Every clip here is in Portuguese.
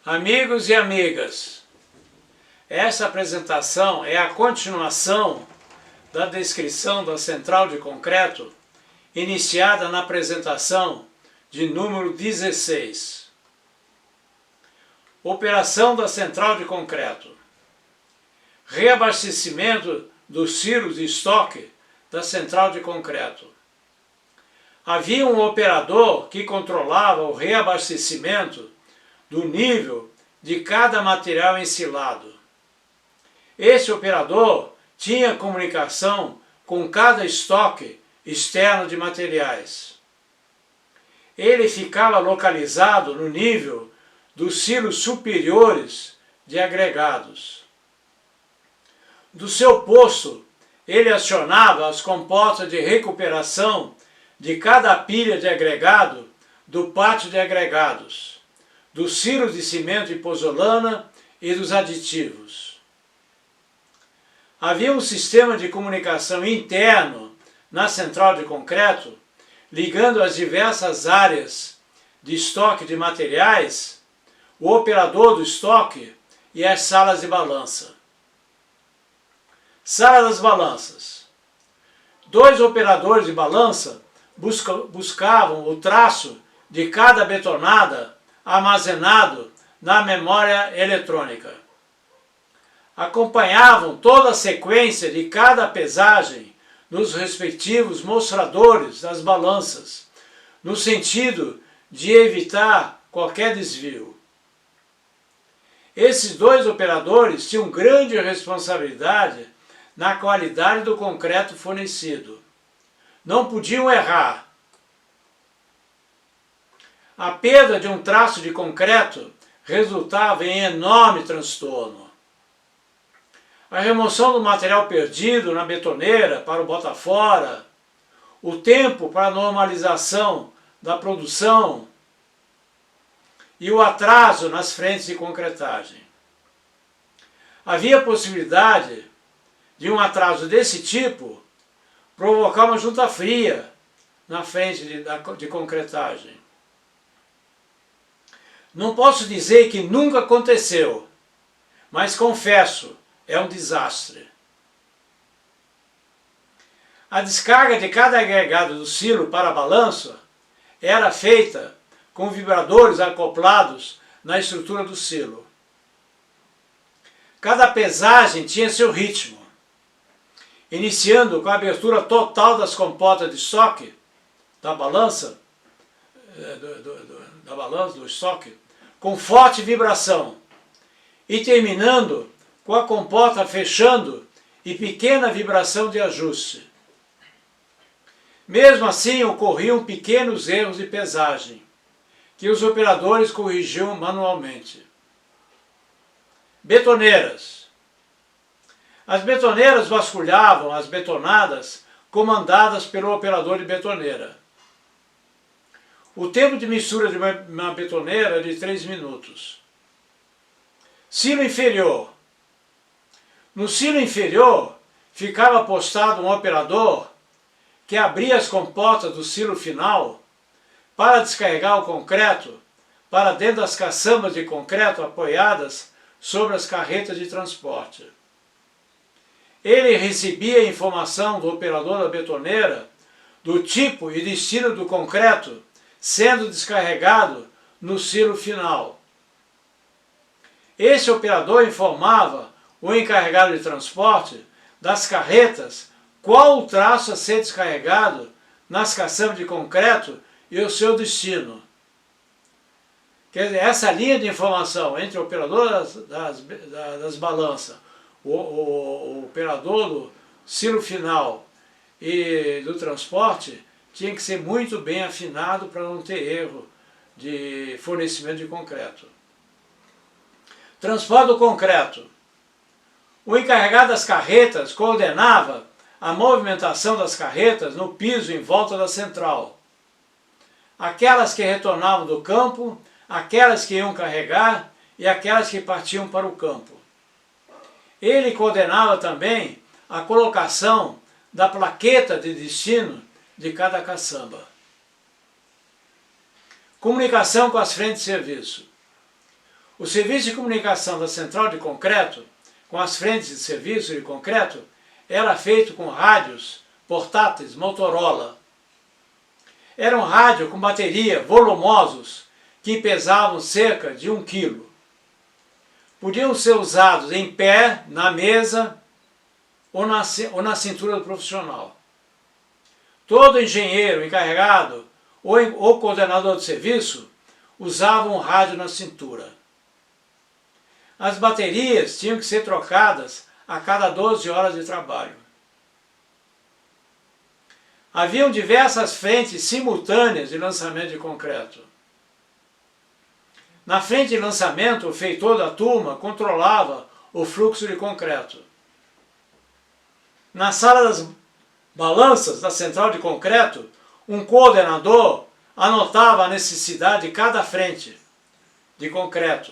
Amigos e amigas, essa apresentação é a continuação da descrição da central de concreto iniciada na apresentação de número 16. Operação da central de concreto. Reabastecimento dos silos de estoque da central de concreto. Havia um operador que controlava o reabastecimento do nível de cada material ensilado. Esse operador tinha comunicação com cada estoque externo de materiais. Ele ficava localizado no nível dos silos superiores de agregados. Do seu posto, ele acionava as comportas de recuperação de cada pilha de agregado do pátio de agregados, dos silos de cimento e pozolana e dos aditivos. Havia um sistema de comunicação interno na central de concreto, ligando as diversas áreas de estoque de materiais, o operador do estoque e as salas de balança. Sala das balanças. 2 operadores de balança buscavam o traço de cada betonada armazenado na memória eletrônica. Acompanhavam toda a sequência de cada pesagem nos respectivos mostradores das balanças, no sentido de evitar qualquer desvio. Esses 2 operadores tinham grande responsabilidade na qualidade do concreto fornecido. Não podiam errar. A perda de um traço de concreto resultava em enorme transtorno. A remoção do material perdido na betoneira para o bota-fora, o tempo para a normalização da produção e o atraso nas frentes de concretagem. Havia possibilidade de um atraso desse tipo provocar uma junta fria na frente de concretagem. Não posso dizer que nunca aconteceu, mas confesso, é um desastre. A descarga de cada agregado do silo para a balança era feita com vibradores acoplados na estrutura do silo. Cada pesagem tinha seu ritmo, iniciando com a abertura total das comportas de estoque da balança, do estoque, com forte vibração, e terminando com a comporta fechando e pequena vibração de ajuste. Mesmo assim, ocorriam pequenos erros de pesagem, que os operadores corrigiam manualmente. Betoneiras. As betoneiras vasculhavam as betonadas comandadas pelo operador de betoneira. O tempo de mistura de uma betoneira é de 3 minutos. Silo inferior. No silo inferior ficava postado um operador que abria as comportas do silo final para descarregar o concreto para dentro das caçambas de concreto apoiadas sobre as carretas de transporte. Ele recebia a informação do operador da betoneira do tipo e destino do concreto sendo descarregado no silo final. Esse operador informava o encarregado de transporte das carretas qual o traço a ser descarregado nas caçambas de concreto e o seu destino. Quer dizer, essa linha de informação entre o operador das balanças, o operador do silo final e do transporte tinha que ser muito bem afinado para não ter erro de fornecimento de concreto. Transporte do concreto. O encarregado das carretas coordenava a movimentação das carretas no piso em volta da central. Aquelas que retornavam do campo, aquelas que iam carregar e aquelas que partiam para o campo. Ele coordenava também a colocação da plaqueta de destino de cada caçamba. Comunicação com as frentes de serviço. O serviço de comunicação da central de concreto, com as frentes de serviço de concreto, era feito com rádios portáteis Motorola. Era um rádio com bateria volumosos que pesavam cerca de 1 quilo. Podiam ser usados em pé, na mesa ou na cintura do profissional. Todo engenheiro encarregado ou coordenador de serviço usava um rádio na cintura. As baterias tinham que ser trocadas a cada 12 horas de trabalho. Haviam diversas frentes simultâneas de lançamento de concreto. Na frente de lançamento, o feitor da turma controlava o fluxo de concreto. Na sala das balanças da central de concreto, um coordenador anotava a necessidade de cada frente de concreto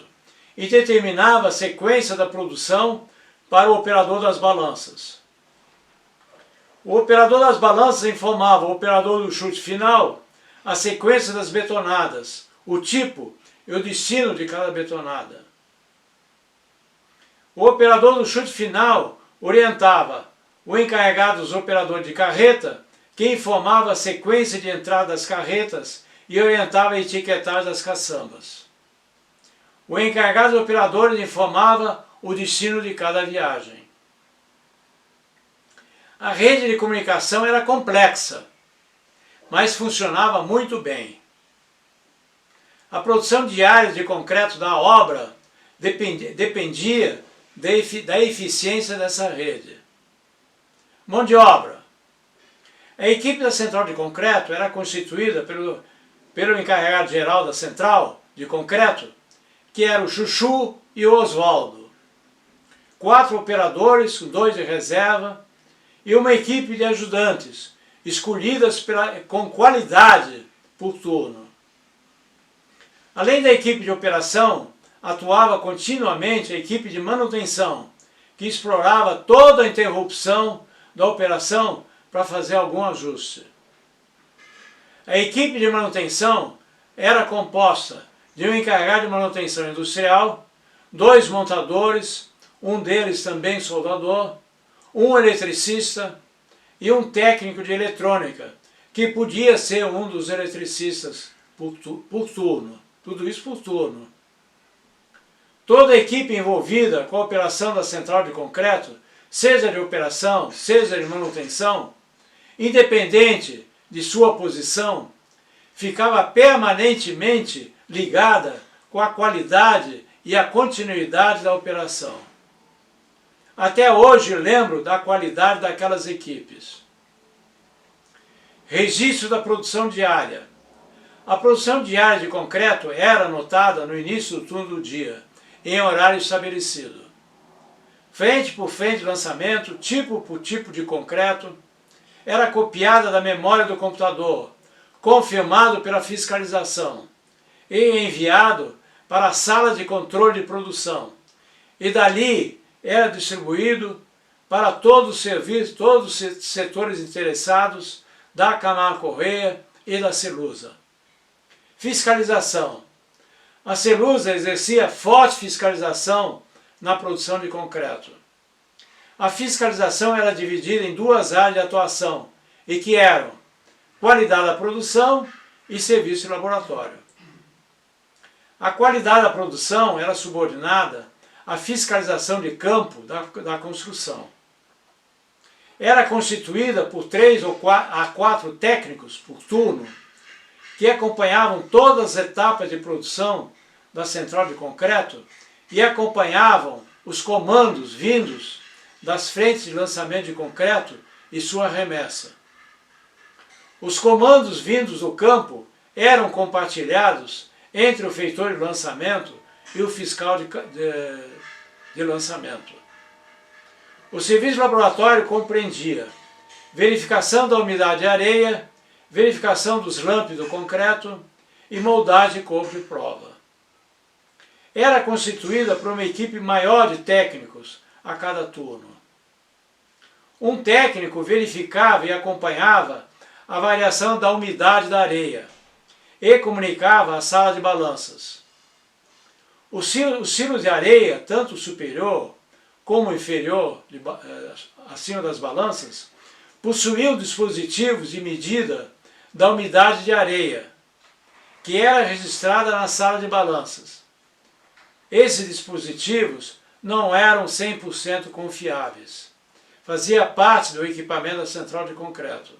e determinava a sequência da produção para o operador das balanças. O operador das balanças informava o operador do chute final a sequência das betonadas, o tipo e o destino de cada betonada. O operador do chute final orientava o encarregado dos operadores de carreta, que informava a sequência de entrada das carretas e orientava a etiquetagem das caçambas. O encarregado dos operadores informava o destino de cada viagem. A rede de comunicação era complexa, mas funcionava muito bem. A produção diária de concreto da obra dependia da eficiência dessa rede. Mão de obra. A equipe da central de concreto era constituída pelo encarregado geral da central de concreto, que era o Chuchu e o Oswaldo. 4 operadores, 2 de reserva, e uma equipe de ajudantes, escolhidas com qualidade por turno. Além da equipe de operação, atuava continuamente a equipe de manutenção, que explorava toda a interrupção da operação para fazer algum ajuste. A equipe de manutenção era composta de um encarregado de manutenção industrial, 2 montadores, um deles também soldador, um eletricista e um técnico de eletrônica, que podia ser um dos eletricistas por turno. Tudo isso por turno. Toda a equipe envolvida com a operação da central de concreto, seja de operação, seja de manutenção, independente de sua posição, ficava permanentemente ligada com a qualidade e a continuidade da operação. Até hoje lembro da qualidade daquelas equipes. Registro da produção diária. A produção diária de concreto era anotada no início do turno do dia, em horário estabelecido. Frente por frente de lançamento, tipo por tipo de concreto, era copiada da memória do computador, confirmado pela fiscalização, e enviado para a sala de controle de produção, e dali era distribuído para todos os serviços, todos os setores interessados da Camargo Corrêa e da Celusa. Fiscalização. A Celusa exercia forte fiscalização na produção de concreto. A fiscalização era dividida em 2 áreas de atuação, e que eram qualidade da produção e serviço de laboratório. A qualidade da produção era subordinada à fiscalização de campo da construção. Era constituída por 3 a 4 técnicos por turno, que acompanhavam todas as etapas de produção da central de concreto e acompanhavam os comandos vindos das frentes de lançamento de concreto e sua remessa. Os comandos vindos do campo eram compartilhados entre o feitor de lançamento e o fiscal de lançamento. O serviço de laboratório compreendia verificação da umidade de areia, verificação dos lampes do concreto e moldagem de corpo de prova. Era constituída por uma equipe maior de técnicos a cada turno. Um técnico verificava e acompanhava a variação da umidade da areia e comunicava à sala de balanças. Os silos de areia, tanto superior como inferior, acima das balanças, possuíam dispositivos de medida da umidade de areia, que era registrada na sala de balanças. Esses dispositivos não eram 100% confiáveis. Fazia parte do equipamento da central de concreto.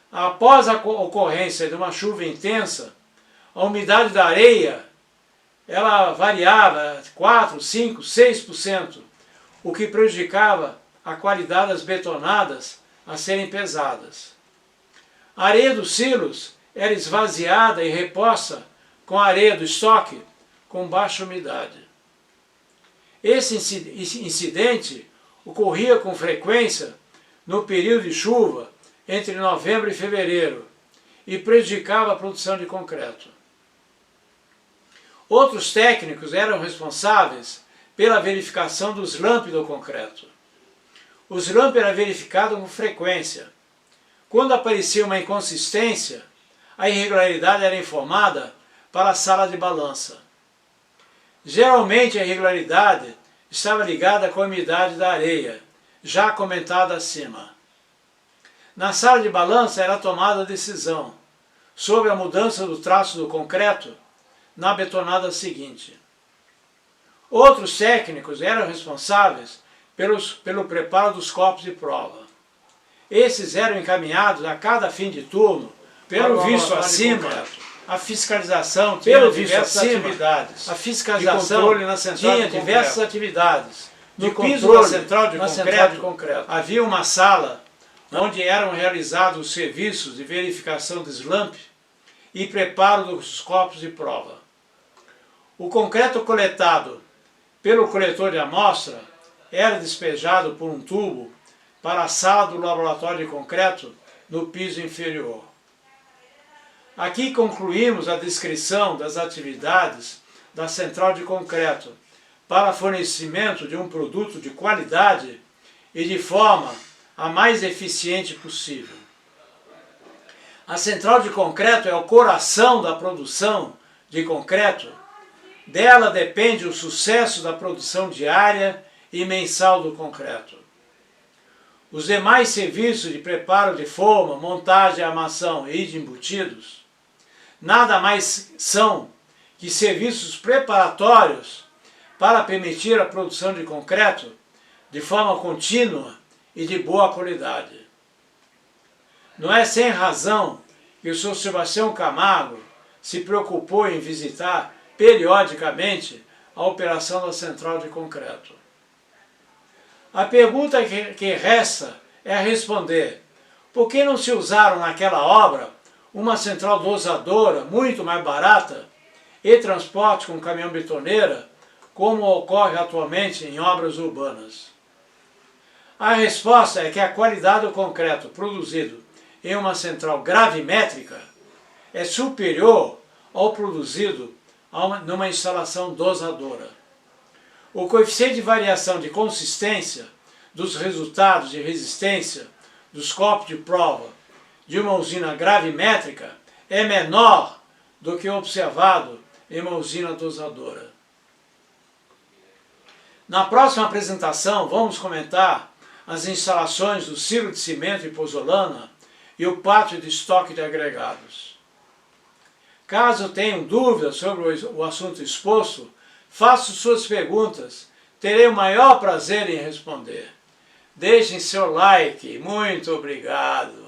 Após a ocorrência de uma chuva intensa, a umidade da areia ela variava 4, 5, 6%, o que prejudicava a qualidade das betonadas a serem pesadas. A areia dos silos era esvaziada e reposta com a areia do estoque com baixa umidade. Esse incidente ocorria com frequência no período de chuva entre novembro e fevereiro e prejudicava a produção de concreto. Outros técnicos eram responsáveis pela verificação dos slump do concreto. O slump era verificado com frequência. Quando aparecia uma inconsistência, a irregularidade era informada para a sala de balança. Geralmente a irregularidade estava ligada com a umidade da areia, já comentada acima. Na sala de balança era tomada a decisão sobre a mudança do traço do concreto na betonada seguinte. Outros técnicos eram responsáveis pelo preparo dos corpos de prova. Esses eram encaminhados a cada fim de turno, pelo visto acima, a fiscalização tinha diversas atividades. A fiscalização tinha diversas atividades. No piso da central de concreto havia uma sala onde eram realizados os serviços de verificação de slump e preparo dos corpos de prova. O concreto coletado pelo coletor de amostra era despejado por um tubo para a sala do laboratório de concreto no piso inferior. Aqui concluímos a descrição das atividades da central de concreto para fornecimento de um produto de qualidade e de forma a mais eficiente possível. A central de concreto é o coração da produção de concreto. Dela depende o sucesso da produção diária e mensal do concreto. Os demais serviços de preparo de forma, montagem, armação e de embutidos nada mais são que serviços preparatórios para permitir a produção de concreto de forma contínua e de boa qualidade. Não é sem razão que o Sr. Sebastião Camargo se preocupou em visitar periodicamente a operação da central de concreto. A pergunta que resta é responder: por que não se usaram naquela obra uma central dosadora muito mais barata e transporte com caminhão betoneira, como ocorre atualmente em obras urbanas? A resposta é que a qualidade do concreto produzido em uma central gravimétrica é superior ao produzido numa instalação dosadora. O coeficiente de variação de consistência dos resultados de resistência dos corpos de prova de uma usina gravimétrica é menor do que o observado em uma usina dosadora. Na próxima apresentação vamos comentar as instalações do silo de cimento e pozolana e o pátio de estoque de agregados. Caso tenham dúvidas sobre o assunto exposto, façam suas perguntas, terei o maior prazer em responder. Deixem seu like, muito obrigado!